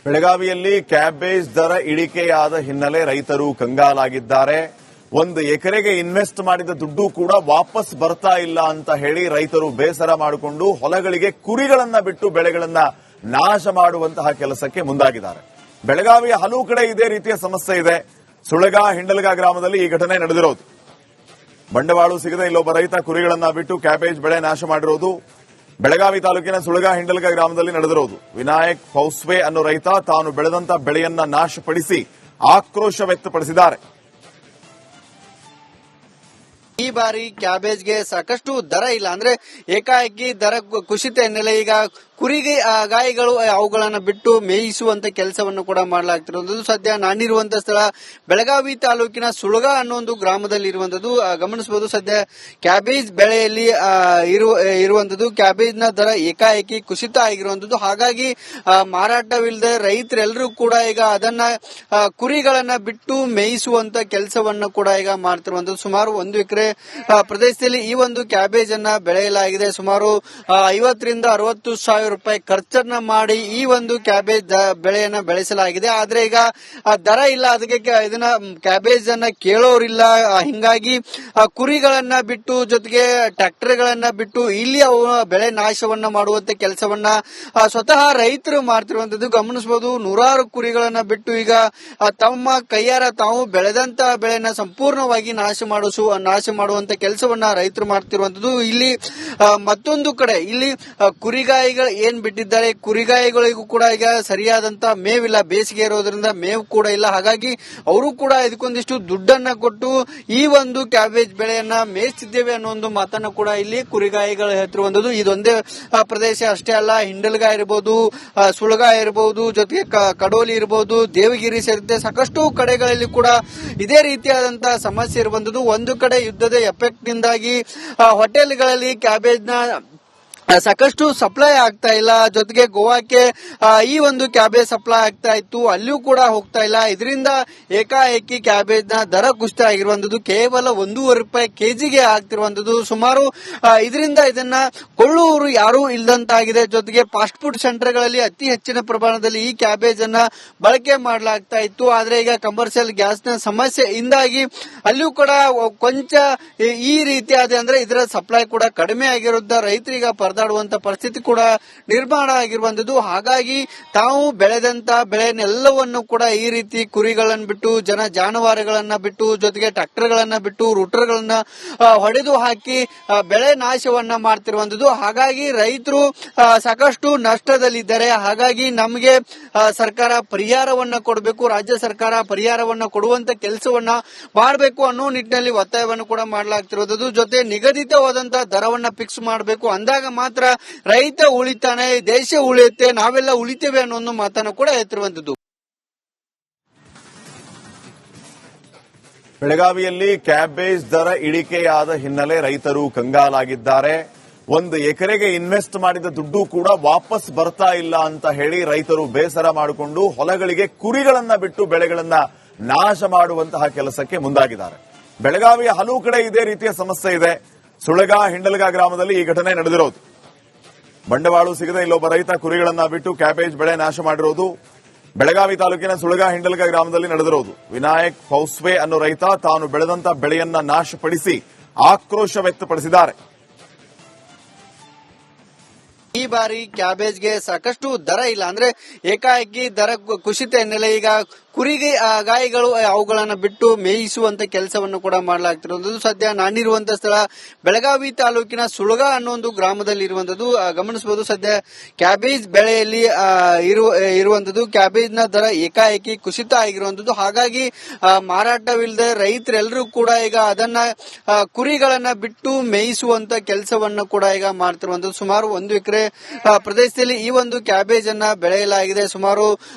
ಬೆಳಗಾವಿಯಲ್ಲಿ ಕ್ಯಾಬೇಜ್ ದರ ಇಳಿಕೆಯಾದ ಹಿನ್ನೆಲೆ ರೈತರು ಕಂಗಾಲಾಗಿದ್ದಾರೆ. 1 ಎಕರೆಗೆ ಇನ್ವೆಸ್ಟ್ ಮಾಡಿದ ದುಡ್ಡು ಕೂಡ ವಾಪಸ್ ಬರ್ತಾ ಇಲ್ಲ ಅಂತ ಹೇಳಿ ರೈತರು ಬೇಸರ ಮಾಡಿಕೊಂಡು ಹೊಲಗಳಿಗೆ ಕುರಿಗಳನ್ನ ಬಿಟ್ಟು ಬೆಳೆಗಳನ್ನ ನಾಶ ಮಾಡುವಂತಹ ಕೆಲಸಕ್ಕೆ ಮುಂದಾಗಿದ್ದಾರೆ. ಬೆಳಗಾವಿಯ ಹಲವು ಕಡೆ ಇದೇ ರೀತಿಯ ಸಮಸ್ಯೆ ಇದೆ. ಸುಳಗ ಹಿಂಡಲಗ ಗ್ರಾಮದಲ್ಲಿ ಈ ಘಟನೆ ನಡೆದಿರೋದು. ಬಂಡವಾಳ ಸಿಗದೆ ಇಲ್ಲೊಬ್ಬ ರೈತ ಕುರಿಗಳನ್ನ ಬಿಟ್ಟು ಕ್ಯಾಬೇಜ್ ಬೆಳೆ ನಾಶ ಮಾಡಿರೋದು ಬೆಳಗಾವಿ ತಾಲೂಕಿನ ಸುಳಗ ಹಿಂಡಲಗ ಗ್ರಾಮದಲ್ಲಿ ನಡೆದಿರೋದು. ವಿನಾಯಕ್ ಫೌಸ್ವೆ ಅನ್ನೋ ರೈತ ತಾನು ಬೆಳೆದಂತ ಬೆಳೆಯನ್ನ ನಾಶಪಡಿಸಿ ಆಕ್ರೋಶ ವ್ಯಕ್ತಪಡಿಸಿದ್ದಾರೆ. ಈ ಬಾರಿ ಕ್ಯಾಬೇಜ್ಗೆ ಸಾಕಷ್ಟು ದರ ಇಲ್ಲ, ಅಂದ್ರೆ ಏಕಾಏಕಿ ದರ ಕುಸಿತ ಹಿನ್ನೆಲೆ ಈಗ ಕುರಿಗೆ ಗಾಯಿಗಳು ಅವುಗಳನ್ನ ಬಿಟ್ಟು ಮೇಯಿಸುವಂತ ಕೆಲಸವನ್ನು ಕೂಡ ಮಾಡಲಾಗ್ತಿರುವಂತದ್ದು. ಸದ್ಯ ನಾನಿರುವಂತಹ ಸ್ಥಳ ಬೆಳಗಾವಿ ತಾಲೂಕಿನ ಸುಳಗ ಅನ್ನೋ ಒಂದು ಗ್ರಾಮದಲ್ಲಿ ಇರುವಂತದ್ದು. ಗಮನಿಸಬಹುದು, ಸದ್ಯ ಕ್ಯಾಬೇಜ್ ಬೆಳೆಯಲ್ಲಿ ಇರುವಂತದ್ದು. ಕ್ಯಾಬೇಜ್ ನ ದರ ಏಕಾಏಕಿ ಕುಸಿತ ಆಗಿರುವಂತದ್ದು. ಹಾಗಾಗಿ ಮಾರಾಟವಿಲ್ಲದೆ ರೈತರೆಲ್ಲರೂ ಕೂಡ ಈಗ ಅದನ್ನ ಕುರಿಗಳನ್ನ ಬಿಟ್ಟು ಮೇಯಿಸುವಂತ ಕೆಲಸವನ್ನ ಕೂಡ ಈಗ ಮಾಡ್ತಿರುವಂತದ್ದು. ಸುಮಾರು 1 ಎಕರೆ ಪ್ರದೇಶದಲ್ಲಿ ಈ ಒಂದು ಕ್ಯಾಬೇಜ್ ಅನ್ನ ಬೆಳೆಯಲಾಗಿದೆ. ಸುಮಾರು 50 ರಿಂದ 60 ಸಾವಿರ ರೂಪಾಯಿ ಖರ್ಚನ್ನ ಮಾಡಿ ಈ ಒಂದು ಕ್ಯಾಬೇಜ್ ಬೆಳೆಯನ್ನ ಬೆಳೆಸಲಾಗಿದೆ. ಆದ್ರೆ ಈಗ ದರ ಇಲ್ಲ, ಅದಕ್ಕೆ ಇದನ್ನ ಕ್ಯಾಬೇಜ್ ಅನ್ನ ಕೇಳೋರಿಲ್ಲ. ಹಿಂಗಾಗಿ ಕುರಿಗಳನ್ನ ಬಿಟ್ಟು ಜೊತೆಗೆ ಟ್ರ್ಯಾಕ್ಟರ್ ಗಳನ್ನ ಬಿಟ್ಟು ಇಲ್ಲಿ ಅವು ಬೆಳೆ ನಾಶವನ್ನ ಮಾಡುವಂತ ಕೆಲಸವನ್ನ ಸ್ವತಃ ರೈತರು ಮಾಡ್ತಿರುವಂತದ್ದು. ಗಮನಿಸಬಹುದು, 100 ಕುರಿಗಳನ್ನ ಬಿಟ್ಟು ಈಗ ತಮ್ಮ ಕೈಯಾರ ತಾವು ಬೆಳೆದಂತ ಬೆಳೆನ ಸಂಪೂರ್ಣವಾಗಿ ನಾಶ ಮಾಡುವಂತ ಕೆಲಸವನ್ನ ರೈತರು ಮಾಡ್ತಿರುವಂತದ್ದು. ಇಲ್ಲಿ ಮತ್ತೊಂದು ಕಡೆ ಇಲ್ಲಿ ಕುರಿಗಾಯಿಗಳು ಏನ್ ಬಿಟ್ಟಿದ್ದಾರೆ, ಕುರಿಗಾಯಿಗಳಿಗೂ ಕೂಡ ಈಗ ಸರಿಯಾದಂತ ಮೇವಿಲ್ಲ. ಬೇಸಿಗೆ ಇರೋದ್ರಿಂದ ಮೇವು ಕೂಡ ಇಲ್ಲ. ಹಾಗಾಗಿ ಅವರು ಕೂಡ ಇದಕ್ಕೊಂದಿಷ್ಟು ದುಡ್ಡನ್ನ ಕೊಟ್ಟು ಈ ಒಂದು ಕ್ಯಾಬೇಜ್ ಬೆಳೆಯನ್ನ ಮೇಯಿಸ್ತಿದ್ದೇವೆ ಅನ್ನೋ ಒಂದು ಮಾತನ್ನ ಕೂಡ ಇಲ್ಲಿ ಕುರಿಗಾಯಿಗಳು ಹೇಳ್ತಿರುವಂತದ್ದು. ಇದೊಂದೇ ಪ್ರದೇಶ ಅಷ್ಟೇ ಅಲ್ಲ, ಹಿಂಡಲ್ಗ ಇರಬಹುದು, ಸುಳಗ ಇರಬಹುದು, ಜೊತೆಗೆ ಕಡೋಲಿ ಇರಬಹುದು, ದೇವಗಿರಿ ಸೇರಿದಂತೆ ಸಾಕಷ್ಟು ಕಡೆಗಳಲ್ಲಿ ಕೂಡ ಇದೇ ರೀತಿಯಾದಂತಹ ಸಮಸ್ಯೆ ಇರುವಂತದ್ದು. ಒಂದು ಕಡೆ ಯುದ್ಧದ ಎಫೆಕ್ಟ್ ನಿಂದಾಗಿ ಹೋಟೆಲ್ಗಳಲ್ಲಿ ಕ್ಯಾಬೇಜ್ ನ ಸಾಕಷ್ಟು ಸಪ್ಲೈ ಆಗ್ತಾ ಇಲ್ಲ. ಜೊತೆಗೆ ಗೋವಾಕ್ಕೆ ಈ ಒಂದು ಕ್ಯಾಬೇಜ್ ಸಪ್ಲೈ ಆಗ್ತಾ ಇತ್ತು, ಅಲ್ಲಿಯೂ ಕೂಡ ಹೋಗ್ತಾ ಇಲ್ಲ. ಇದರಿಂದ ಏಕಾಏಕಿ ಕ್ಯಾಬೇಜ್ ನ ದರ ಕುಸಿತ ಆಗಿರುವಂತದ್ದು. ಕೇವಲ 1.5 ರೂಪಾಯಿ ಕೆಜಿಗೆ ಆಗ್ತಿರುವಂತದ್ದು. ಸುಮಾರು ಇದರಿಂದ ಇದನ್ನ ಕೊಳ್ಳುವವರು ಯಾರೂ ಇಲ್ಲದಂತಾಗಿದೆ. ಜೊತೆಗೆ ಫಾಸ್ಟ್ ಫುಡ್ ಸೆಂಟರ್ ಗಳಲ್ಲಿ ಅತಿ ಹೆಚ್ಚಿನ ಪ್ರಮಾಣದಲ್ಲಿ ಈ ಕ್ಯಾಬೇಜ್ ಅನ್ನ ಬಳಕೆ ಮಾಡಲಾಗ್ತಾ ಇತ್ತು. ಆದ್ರೆ ಈಗ ಕಮರ್ಷಿಯಲ್ ಗ್ಯಾಸ್ ನ ಸಮಸ್ಯೆಯಿಂದಾಗಿ ಅಲ್ಲಿಯೂ ಕೂಡ ಕೊಂಚ ಈ ರೀತಿಯಾದ ಅಂದ್ರೆ ಇದರ ಸಪ್ಲೈ ಕೂಡ ಕಡಿಮೆ ಆಗಿರೋದ್ರಿಂದ ರೈತರಿಗೆ ಪರದಾಡುವಂತ ಪರಿಸ್ಥಿತಿ ಕೂಡ ನಿರ್ಮಾಣ ಆಗಿರುವಂತದ್ದು. ಹಾಗಾಗಿ ತಾವು ಬೆಳೆದಂತ ಬೆಳೆನೆಲ್ಲವನ್ನು ಕೂಡ ಈ ರೀತಿ ಕುರಿಗಳನ್ನ ಬಿಟ್ಟು ಜಾನುವಾರುಗಳನ್ನ ಬಿಟ್ಟು ಜೊತೆಗೆ ಟ್ರ್ಯಾಕ್ಟರ್ ಗಳನ್ನ ಬಿಟ್ಟು ರೂಟರ್ ಗಳನ್ನ ಹೊಡೆದು ಹಾಕಿ ಬೆಳೆ ನಾಶವನ್ನ ಮಾಡ್ತಿರುವಂತದ್ದು. ಹಾಗಾಗಿ ರೈತರು ಸಾಕಷ್ಟು ನಷ್ಟದಲ್ಲಿದ್ದಾರೆ. ಹಾಗಾಗಿ ನಮಗೆ ಸರ್ಕಾರ ಪರಿಹಾರವನ್ನ ಕೊಡಬೇಕು, ರಾಜ್ಯ ಸರ್ಕಾರ ಪರಿಹಾರವನ್ನ ಕೊಡುವಂತ ಕೆಲಸವನ್ನ ಮಾಡಬೇಕು ಅನ್ನೋ ನಿಟ್ಟಿನಲ್ಲಿ ಒತ್ತಾಯವನ್ನು ಕೂಡ ಮಾಡಲಾಗ್ತಿರೋದು. ಜೊತೆ ನಿಗದಿತವಾದಂತಹ ದರವನ್ನ ಫಿಕ್ಸ್ ಮಾಡಬೇಕು, ಅಂದಾಗ ಮಾತ್ರ ರೈತ ಉಳಿತಾನೆ, ದೇಶ ಉಳಿಯುತ್ತೆ, ನಾವೆಲ್ಲ ಉಳಿತೇವೆ ಅನ್ನೋ ಒಂದು ಮಾತನ್ನು ಕೂಡ ಎತ್ತಿರುವಂತದ್ದು. ಬೆಳಗಾವಿಯಲ್ಲಿ ಕ್ಯಾಬೇಜ್ ದರ ಇಳಿಕೆಯಾದ ಹಿನ್ನೆಲೆ ರೈತರು ಕಂಗಾಲಾಗಿದ್ದಾರೆ. 1 ಎಕರೆಗೆ ಇನ್ವೆಸ್ಟ್ ಮಾಡಿದ ದುಡ್ಡು ಕೂಡ ವಾಪಸ್ ಬರ್ತಾ ಇಲ್ಲ ಅಂತ ಹೇಳಿ ರೈತರು ಬೇಸರ ಮಾಡಿಕೊಂಡು ಹೊಲಗಳಿಗೆ ಕುರಿಗಳನ್ನ ಬಿಟ್ಟು ಬೆಳೆಗಳನ್ನ ನಾಶ ಮಾಡುವಂತಹ ಕೆಲಸಕ್ಕೆ ಮುಂದಾಗಿದ್ದಾರೆ. ಬೆಳಗಾವಿಯ ಹಲವು ಕಡೆ ಇದೇ ರೀತಿಯ ಸಮಸ್ಯೆ ಇದೆ. ಸುಳಗ ಹಿಂಡಲಗ ಗ್ರಾಮದಲ್ಲಿ ಈ ಘಟನೆ ನಡೆದಿರೋದು. ಬಂಡವಾಳ ಸಿಗದೆ ಇಲ್ಲೊಬ್ಬ ರೈತ ಕುರಿಗಳನ್ನ ಬಿಟ್ಟು ಕ್ಯಾಬೇಜ್ ಬೆಳೆ ನಾಶ ಮಾಡಿರೋದು ಬೆಳಗಾವಿ ತಾಲೂಕಿನ ಸುಳಗ ಹಿಂಡಲಗ ಗ್ರಾಮದಲ್ಲಿ ನಡೆದಿರೋದು. ವಿನಾಯಕ್ ಫೌಸ್ವೆ ಅನ್ನೋ ರೈತ ತಾನು ಬೆಳೆದಂತ ಬೆಳೆಯನ್ನ ನಾಶಪಡಿಸಿ ಆಕ್ರೋಶ ವ್ಯಕ್ತಪಡಿಸಿದ್ದಾರೆ. ಈ ಬಾರಿ ಕ್ಯಾಬೇಜ್ಗೆ ಸಾಕಷ್ಟು ದರ ಇಲ್ಲ, ಅಂದ್ರೆ ಏಕಾಏಕಿ ದರ ಕುಸಿತ ಹಿನ್ನೆಲೆ ಈಗ ಕುರಿಗೆ ಗಾಯಿಗಳು ಅವುಗಳನ್ನ ಬಿಟ್ಟು ಮೇಯಿಸುವಂತ ಕೆಲಸವನ್ನು ಕೂಡ ಮಾಡಲಾಗ್ತಿರುವಂತದ್ದು. ಸದ್ಯ ನಾನಿರುವಂತಹ ಸ್ಥಳ ಬೆಳಗಾವಿ ತಾಲೂಕಿನ ಸುಳಗ ಅನ್ನೋ ಒಂದು ಗ್ರಾಮದಲ್ಲಿ ಇರುವಂತದ್ದು. ಗಮನಿಸಬಹುದು, ಸದ್ಯ ಕ್ಯಾಬೇಜ್ ಬೆಳೆಯಲ್ಲಿ ಇರುವಂತದ್ದು. ಕ್ಯಾಬೇಜ್ ನ ದರ ಏಕಾಏಕಿ ಕುಸಿತ ಆಗಿರುವಂತದ್ದು. ಹಾಗಾಗಿ ಮಾರಾಟವಿಲ್ಲದೆ ರೈತರೆಲ್ಲರೂ ಕೂಡ ಈಗ ಅದನ್ನ ಕುರಿಗಳನ್ನ ಬಿಟ್ಟು ಮೇಯಿಸುವಂತ ಕೆಲಸವನ್ನು ಕೂಡ ಈಗ ಮಾಡ್ತಿರುವಂತದ್ದು. ಸುಮಾರು 1 ಎಕರೆ ಪ್ರದೇಶದಲ್ಲಿ ಈ ಒಂದು ಕ್ಯಾಬೇಜ್ ಅನ್ನ ಬೆಳೆಯಲಾಗಿದೆ. ಸುಮಾರು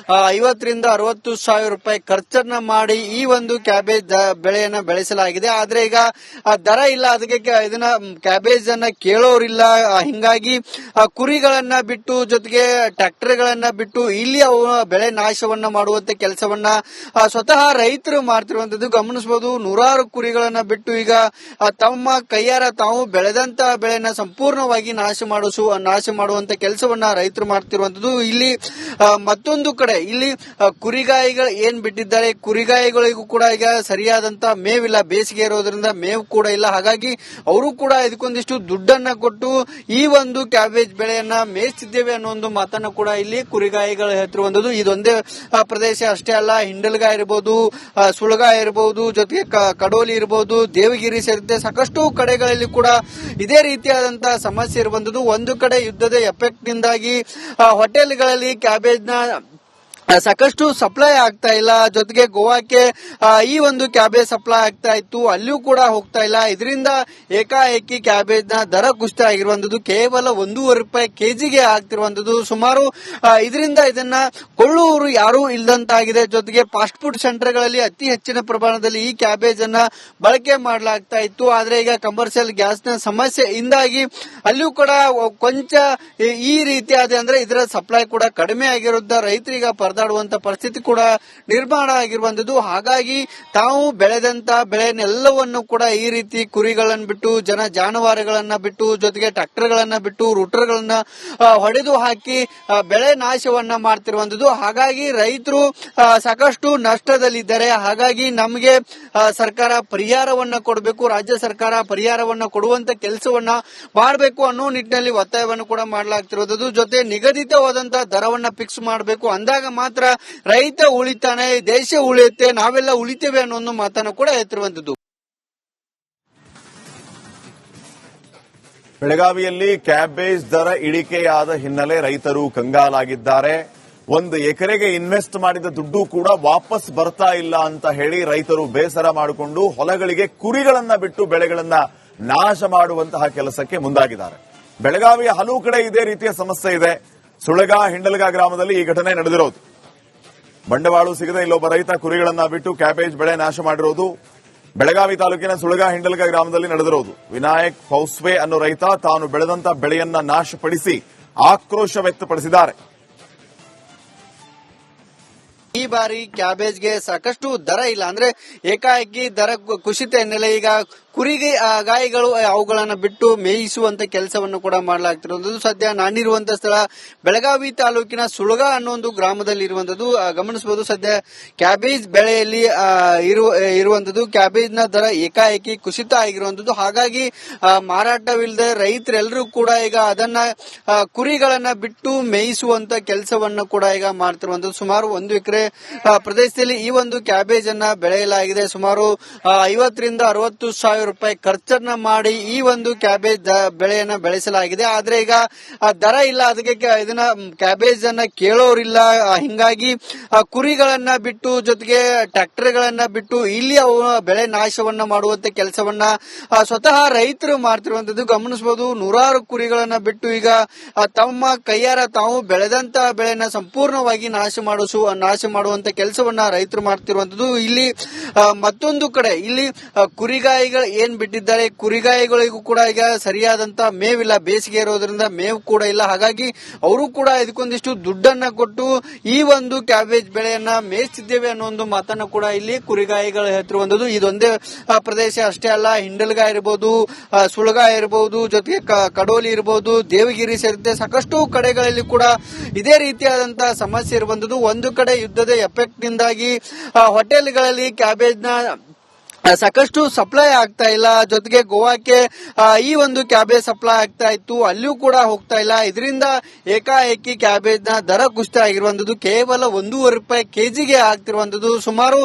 50 ರಿಂದ 60 ಸಾವಿರ ರೂಪಾಯಿ ಖರ್ಚನ್ನ ಮಾಡಿ ಈ ಒಂದು ಕ್ಯಾಬೇಜ್ ಬೆಳೆಯನ್ನ ಬೆಳೆಸಲಾಗಿದೆ. ಆದ್ರೆ ಈಗ ದರ ಇಲ್ಲ, ಅದಕ್ಕೆ ಇದನ್ನ ಕ್ಯಾಬೇಜ್ ಅನ್ನ ಕೇಳೋರಿಲ್ಲ. ಹಿಂಗಾಗಿ ಕುರಿಗಳನ್ನ ಬಿಟ್ಟು ಜೊತೆಗೆ ಟ್ರ್ಯಾಕ್ಟರ್ ಗಳನ್ನ ಬಿಟ್ಟು ಇಲ್ಲಿ ಅವು ಬೆಳೆ ನಾಶವನ್ನ ಮಾಡುವಂತ ಕೆಲಸವನ್ನ ಸ್ವತಃ ರೈತರು ಮಾಡ್ತಿರುವಂತದ್ದು. ಗಮನಿಸಬಹುದು, 100 ಕುರಿಗಳನ್ನ ಬಿಟ್ಟು ಈಗ ತಮ್ಮ ಕೈಯಾರ ತಾವು ಬೆಳೆದಂತ ಬೆಳೆನ ಸಂಪೂರ್ಣವಾಗಿ ನಾಶ ಮಾಡುವಂತ ಕೆಲಸವನ್ನ ರೈತರು ಮಾಡ್ತಿರುವಂತದ್ದು. ಇಲ್ಲಿ ಮತ್ತೊಂದು ಕಡೆ ಇಲ್ಲಿ ಕುರಿಗಾಯಿಗಳು ಏನ್ ಬಿಟ್ಟಿದ್ದಾರೆ, ಕುರಿಗಾಯಿಗಳಿಗೂ ಕೂಡ ಈಗ ಸರಿಯಾದಂತ ಮೇವಿಲ್ಲ, ಬೇಸಿಗೆ ಇರೋದ್ರಿಂದ ಮೇವು ಕೂಡ ಇಲ್ಲ. ಹಾಗಾಗಿ ಅವರು ಕೂಡ ಇದಕ್ಕೊಂದಿಷ್ಟು ದುಡ್ಡನ್ನ ಕೊಟ್ಟು ಈ ಒಂದು ಕ್ಯಾಬೇಜ್ ಬೆಳೆಯನ್ನ ಮೇಯಿಸ್ತಿದ್ದೇವೆ ಅನ್ನೋ ಒಂದು ಮಾತನ್ನ ಕೂಡ ಇಲ್ಲಿ ಕುರಿಗಾಯಿಗಳು ಹೇಳ್ತಿರುವಂತದ್ದು. ಇದೊಂದೇ ಪ್ರದೇಶ ಅಷ್ಟೇ ಅಲ್ಲ, ಹಿಂಡಲ್ಗ ಇರಬಹುದು, ಸುಳಗ ಇರಬಹುದು, ಜೊತೆಗೆ ಕಡೋಲಿ ಇರಬಹುದು, ದೇವಗಿರಿ ಸೇರಿದಂತೆ ಸಾಕಷ್ಟು ಕಡೆಗಳಲ್ಲಿ ಕೂಡ ಇದೇ ರೀತಿಯಾದಂತಹ ಸಮಸ್ಯೆ ಇರುವಂತದ್ದು. ಒಂದು ಕಡೆ ಯುದ್ಧದ ಎಫೆಕ್ಟ್ ನಿಂದಾಗಿ ಹೋಟೆಲ್ಗಳಲ್ಲಿ ಕ್ಯಾಬೇಜ್ ನ ಸಾಕಷ್ಟು ಸಪ್ಲೈ ಆಗ್ತಾ ಇಲ್ಲ, ಜೊತೆಗೆ ಗೋವಾಕ್ಕೆ ಈ ಒಂದು ಕ್ಯಾಬೇಜ್ ಸಪ್ಲೈ ಆಗ್ತಾ ಇತ್ತು, ಅಲ್ಲಿಯೂ ಕೂಡ ಹೋಗ್ತಾ ಇಲ್ಲ. ಇದರಿಂದ ಏಕಾಏಕಿ ಕ್ಯಾಬೇಜ್ ನ ದರ ಕುಸಿತ ಆಗಿರುವಂತದ್ದು ಕೇವಲ ₹1.5 ಕೆಜಿಗೆ ಆಗ್ತಿರುವಂತದ್ದು. ಸುಮಾರು ಇದರಿಂದ ಇದನ್ನ ಕೊಳ್ಳುವವರು ಯಾರೂ ಇಲ್ಲದಂತಾಗಿದೆ. ಜೊತೆಗೆ ಫಾಸ್ಟ್ ಫುಡ್ ಸೆಂಟರ್ ಗಳಲ್ಲಿ ಅತಿ ಹೆಚ್ಚಿನ ಪ್ರಮಾಣದಲ್ಲಿ ಈ ಕ್ಯಾಬೇಜ್ ಅನ್ನ ಬಳಕೆ ಮಾಡಲಾಗ್ತಾ ಇತ್ತು. ಆದ್ರೆ ಈಗ ಕಮರ್ಷಿಯಲ್ ಗ್ಯಾಸ್ ನ ಸಮಸ್ಯೆಯಿಂದಾಗಿ ಅಲ್ಲಿಯೂ ಕೂಡ ಕೊಂಚ ಈ ರೀತಿಯಾದ ಅಂದ್ರೆ ಇದರ ಸಪ್ಲೈ ಕೂಡ ಕಡಿಮೆ ಆಗಿರೋದ್ರಿಂದ ರೈತರಿಗೆ ಪರದಾಡುವಂತ ಪರಿಸ್ಥಿತಿ ಕೂಡ ನಿರ್ಮಾಣ ಆಗಿರುವಂತದ್ದು. ಹಾಗಾಗಿ ತಾವು ಬೆಳೆದಂತ ಬೆಳೆನೆಲ್ಲವನ್ನು ಕೂಡ ಈ ರೀತಿ ಕುರಿಗಳನ್ನು ಬಿಟ್ಟು, ಜಾನುವಾರುಗಳನ್ನ ಬಿಟ್ಟು, ಜೊತೆಗೆ ಟ್ರ್ಯಾಕ್ಟರ್ ಗಳನ್ನ ಬಿಟ್ಟು, ರೂಟರ್ ಗಳನ್ನ ಹೊಡೆದು ಹಾಕಿ ಬೆಳೆ ನಾಶವನ್ನ ಮಾಡ್ತಿರುವಂತದ್ದು. ಹಾಗಾಗಿ ರೈತರು ಸಾಕಷ್ಟು ನಷ್ಟದಲ್ಲಿದ್ದಾರೆ. ಹಾಗಾಗಿ ನಮಗೆ ಸರ್ಕಾರ ಪರಿಹಾರವನ್ನ ಕೊಡಬೇಕು, ರಾಜ್ಯ ಸರ್ಕಾರ ಪರಿಹಾರವನ್ನ ಕೊಡುವಂತ ಕೆಲಸವನ್ನ ಮಾಡಬೇಕು ಅನ್ನೋ ನಿಟ್ಟಿನಲ್ಲಿ ಒತ್ತಾಯವನ್ನು ಕೂಡ ಮಾಡಲಾಗ್ತಿರೋದು. ಜೊತೆ ನಿಗದಿತವಾದಂತಹ ದರವನ್ನ ಫಿಕ್ಸ್ ಮಾಡಬೇಕು, ಅಂದಾಗ ಮಾತ್ರ ರೈತ ಉಳಿತಾನೆ, ದೇಶ ಉಳಿಯುತ್ತೆ, ನಾವೆಲ್ಲ ಉಳಿತೇವೆ ಅನ್ನೋ ಒಂದು ಮಾತನ್ನು ಕೂಡ ಎತ್ತಿರುವಂತದ್ದು. ಬೆಳಗಾವಿಯಲ್ಲಿ ಕ್ಯಾಬೇಜ್ ದರ ಇಳಿಕೆಯಾದ ಹಿನ್ನೆಲೆ ರೈತರು ಕಂಗಾಲಾಗಿದ್ದಾರೆ. 1 ಎಕರೆಗೆ ಇನ್ವೆಸ್ಟ್ ಮಾಡಿದ ದುಡ್ಡು ಕೂಡ ವಾಪಸ್ ಬರ್ತಾ ಇಲ್ಲ ಅಂತ ಹೇಳಿ ರೈತರು ಬೇಸರ ಮಾಡಿಕೊಂಡು ಹೊಲಗಳಿಗೆ ಕುರಿಗಳನ್ನ ಬಿಟ್ಟು ಬೆಳೆಗಳನ್ನ ನಾಶ ಮಾಡುವಂತಹ ಕೆಲಸಕ್ಕೆ ಮುಂದಾಗಿದ್ದಾರೆ. ಬೆಳಗಾವಿಯ ಹಲವು ಕಡೆ ಇದೇ ರೀತಿಯ ಸಮಸ್ಯೆ ಇದೆ. ಸುಳಗ, ಹಿಂಡಲ್ಗ ಗ್ರಾಮದಲ್ಲಿ ಈ ಘಟನೆ ನಡೆದಿರೋದು. ಬಂಡವಾಳ ಸಿಗದೆ ಇಲ್ಲೊಬ್ಬ ರೈತ ಕುರಿಗಳನ್ನ ಬಿಟ್ಟು ಕ್ಯಾಬೇಜ್ ಬೆಳೆ ನಾಶ ಮಾಡಿರೋದು ಬೆಳಗಾವಿ ತಾಲೂಕಿನ ಸುಳಗ, ಹಿಂಡಲ್ಗ ಗ್ರಾಮದಲ್ಲಿ ನಡೆದಿರೋದು. ವಿನಾಯಕ್ ಪೌಸ್ವೆ ಅನ್ನೋ ರೈತ ತಾನು ಬೆಳೆದಂತ ಬೆಳೆಯನ್ನ ನಾಶಪಡಿಸಿ ಆಕ್ರೋಶ ವ್ಯಕ್ತಪಡಿಸಿದ್ದಾರೆ. ಈ ಬಾರಿ ಕ್ಯಾಬೇಜ್ಗೆ ಸಾಕಷ್ಟು ದರ ಇಲ್ಲ, ಅಂದ್ರೆ ಏಕಾಏಕಿ ದರ ಕುಸಿತ ಹಿನ್ನೆಲೆ ಈಗ ಗಾಯಿಗಳು ಅವುಗಳನ್ನ ಬಿಟ್ಟು ಮೇಯಿಸುವಂತ ಕೆಲಸವನ್ನು ಕೂಡ ಮಾಡಲಾಗ್ತಿರುವಂತದ್ದು. ಸದ್ಯ ನಾನಿರುವಂತ ಸ್ಥಳ ಬೆಳಗಾವಿ ತಾಲೂಕಿನ ಸುಳಗ ಅನ್ನೋ ಒಂದು ಗ್ರಾಮದಲ್ಲಿ ಇರುವಂತದ್ದು. ಗಮನಿಸಬಹುದು, ಸದ್ಯ ಕ್ಯಾಬೇಜ್ ಬೆಳೆಯಲ್ಲಿ ಇರುವಂತದ್ದು. ಕ್ಯಾಬೇಜ್ ನ ದರ ಏಕಾಏಕಿ ಕುಸಿತ ಆಗಿರುವಂತದ್ದು. ಹಾಗಾಗಿ ಮಾರಾಟವಿಲ್ಲದೆ ರೈತರೆಲ್ಲರೂ ಕೂಡ ಈಗ ಅದನ್ನ ಕುರಿಗಳನ್ನ ಬಿಟ್ಟು ಮೇಯಿಸುವಂತ ಕೆಲಸವನ್ನು ಕೂಡ ಈಗ ಮಾಡ್ತಿರುವಂತದ್ದು. ಸುಮಾರು 1 ಎಕರೆ ಪ್ರದೇಶದಲ್ಲಿ ಈ ಒಂದು ಕ್ಯಾಬೇಜ್ ಅನ್ನ ಬೆಳೆಯಲಾಗಿದೆ. ಸುಮಾರು 50 ರಿಂದ 60 ಸಾವಿರ ರೂಪಾಯಿ ಖರ್ಚನ್ನ ಮಾಡಿ ಈ ಒಂದು ಕ್ಯಾಬೇಜ್ ಬೆಳೆಯನ್ನ ಬೆಳೆಸಲಾಗಿದೆ. ಆದ್ರೆ ಈಗ ದರ ಇಲ್ಲ, ಅದಕ್ಕೆ ಇದನ್ನ ಕ್ಯಾಬೇಜ್ ಅನ್ನ ಕೇಳೋರಿಲ್ಲ. ಹಿಂಗಾಗಿ ಕುರಿಗಳನ್ನ ಬಿಟ್ಟು, ಜೊತೆಗೆ ಟ್ರ್ಯಾಕ್ಟರ್ ಗಳನ್ನ ಬಿಟ್ಟು ಇಲ್ಲಿ ಅವು ಬೆಳೆ ನಾಶವನ್ನ ಮಾಡುವಂತ ಕೆಲಸವನ್ನ ಸ್ವತಃ ರೈತರು ಮಾಡ್ತಿರುವಂತದ್ದು. ಗಮನಿಸಬಹುದು, ನೂರಾರು ಕುರಿಗಳನ್ನ ಬಿಟ್ಟು ಈಗ ತಮ್ಮ ಕೈಯಾರ ತಾವು ಬೆಳೆದಂತ ಬೆಳೆನ ಸಂಪೂರ್ಣವಾಗಿ ನಾಶ ಮಾಡುವಂತ ಕೆಲಸವನ್ನ ರೈತರು ಮಾಡ್ತಿರುವಂತದ್ದು. ಇಲ್ಲಿ ಮತ್ತೊಂದು ಕಡೆ ಇಲ್ಲಿ ಕುರಿಗಾಯಿಗಳು ಏನ್ ಬಿಟ್ಟಿದ್ದಾರೆ, ಕುರಿಗಾಯಿಗಳಿಗೂ ಕೂಡ ಈಗ ಸರಿಯಾದಂತ ಮೇವಿಲ್ಲ, ಬೇಸಿಗೆ ಇರೋದ್ರಿಂದ ಮೇವು ಕೂಡ ಇಲ್ಲ. ಹಾಗಾಗಿ ಅವರು ಕೂಡ ಇದಕ್ಕೊಂದಿಷ್ಟು ದುಡ್ಡನ್ನ ಕೊಟ್ಟು ಈ ಒಂದು ಕ್ಯಾಬೇಜ್ ಬೆಳೆಯನ್ನ ಮೇಯಿಸ್ತಿದ್ದೇವೆ ಅನ್ನೋ ಒಂದು ಮಾತನ್ನ ಕೂಡ ಇಲ್ಲಿ ಕುರಿಗಾಯಿಗಳು ಹೇಳ್ತಿರುವಂತದ್ದು. ಇದೊಂದೇ ಪ್ರದೇಶ ಅಷ್ಟೇ ಅಲ್ಲ, ಹಿಂಡಲ್ಗ ಇರಬಹುದು, ಸುಳಗ ಇರಬಹುದು, ಜೊತೆಗೆ ಕಡೋಲಿ ಇರಬಹುದು, ದೇವಗಿರಿ ಸೇರಿದಂತೆ ಸಾಕಷ್ಟು ಕಡೆಗಳಲ್ಲಿ ಕೂಡ ಇದೇ ರೀತಿಯಾದಂತಹ ಸಮಸ್ಯೆ ಇರುವಂತದ್ದು. ಒಂದು ಕಡೆ ಯುದ್ಧದ ಎಫೆಕ್ಟ್ ನಿಂದಾಗಿ ಹೋಟೆಲ್ಗಳಲ್ಲಿ ಕ್ಯಾಬೇಜ್ ನ ಸಾಕಷ್ಟು ಸಪ್ಲೈ ಆಗ್ತಾ ಇಲ್ಲ, ಜೊತೆಗೆ ಗೋವಾಕ್ಕೆ ಈ ಒಂದು ಕ್ಯಾಬೇಜ್ ಸಪ್ಲೈ ಆಗ್ತಾ ಇತ್ತು, ಅಲ್ಲಿಯೂ ಕೂಡ ಹೋಗ್ತಾ ಇಲ್ಲ. ಇದರಿಂದ ಏಕಾಏಕಿ ಕ್ಯಾಬೇಜ್ ನ ದರ ಕುಸಿತ ಆಗಿರುವಂತದ್ದು ಕೇವಲ ₹1.5 ಕೆಜಿಗೆ ಆಗ್ತಿರುವಂತದ್ದು. ಸುಮಾರು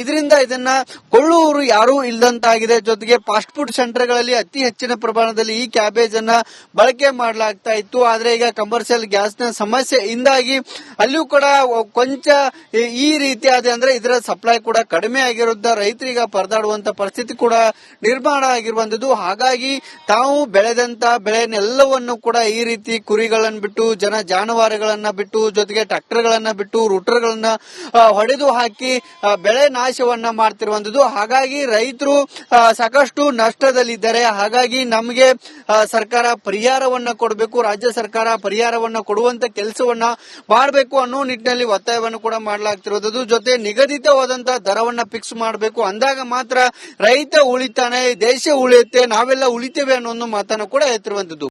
ಇದರಿಂದ ಇದನ್ನ ಕೊಳ್ಳುವವರು ಯಾರೂ ಇಲ್ಲದಂತಾಗಿದೆ. ಜೊತೆಗೆ ಫಾಸ್ಟ್ ಫುಡ್ ಸೆಂಟರ್ ಗಳಲ್ಲಿ ಅತಿ ಹೆಚ್ಚಿನ ಪ್ರಮಾಣದಲ್ಲಿ ಈ ಕ್ಯಾಬೇಜ್ ಅನ್ನ ಬಳಕೆ ಮಾಡಲಾಗ್ತಾ ಇತ್ತು. ಆದ್ರೆ ಈಗ ಕಮರ್ಷಿಯಲ್ ಗ್ಯಾಸ್ ನ ಸಮಸ್ಯೆಯಿಂದಾಗಿ ಅಲ್ಲಿಯೂ ಕೂಡ ಕೊಂಚ ಈ ರೀತಿಯಾದ ಅಂದ್ರೆ ಇದರ ಸಪ್ಲೈ ಕೂಡ ಕಡಿಮೆ ಆಗಿರೋದ್ರಿಂದ ರೈತರಿಗೆ ಪರದಾಡುವಂತ ಪರಿಸ್ಥಿತಿ ಕೂಡ ನಿರ್ಮಾಣ ಆಗಿರುವಂತದ್ದು. ಹಾಗಾಗಿ ತಾವು ಬೆಳೆದಂತ ಬೆಳೆನೆಲ್ಲವನ್ನು ಕೂಡ ಈ ರೀತಿ ಕುರಿಗಳನ್ನು ಬಿಟ್ಟು, ಜಾನುವಾರುಗಳನ್ನ ಬಿಟ್ಟು, ಜೊತೆಗೆ ಟ್ರ್ಯಾಕ್ಟರ್ ಗಳನ್ನ ಬಿಟ್ಟು, ರೂಟರ್ ಗಳನ್ನ ಹೊಡೆದು ಹಾಕಿ ಬೆಳೆ ನಾಶವನ್ನ ಮಾಡ್ತಿರುವಂತದ್ದು. ಹಾಗಾಗಿ ರೈತರು ಸಾಕಷ್ಟು ನಷ್ಟದಲ್ಲಿದ್ದಾರೆ. ಹಾಗಾಗಿ ನಮಗೆ ಸರ್ಕಾರ ಪರಿಹಾರವನ್ನ ಕೊಡಬೇಕು, ರಾಜ್ಯ ಸರ್ಕಾರ ಪರಿಹಾರವನ್ನ ಕೊಡುವಂತ ಕೆಲಸವನ್ನ ಮಾಡಬೇಕು ಅನ್ನೋ ನಿಟ್ಟಿನಲ್ಲಿ ಒತ್ತಾಯವನ್ನು ಕೂಡ ಮಾಡಲಾಗ್ತಿರೋದು. ಜೊತೆ ನಿಗದಿತವಾದಂತಹ ದರವನ್ನ ಫಿಕ್ಸ್ ಮಾಡಬೇಕು, ಅಂದಾಗ ಮಾತ್ರ ರೈತ ಉಳಿತಾನೆ, ದೇಶ ಉಳಿಯುತ್ತೆ, ನಾವೆಲ್ಲ ಉಳಿತೇವೆ ಅನ್ನೋ ಒಂದು ಮಾತನ್ನು ಕೂಡ ಎತ್ತಿರುವಂತದ್ದು.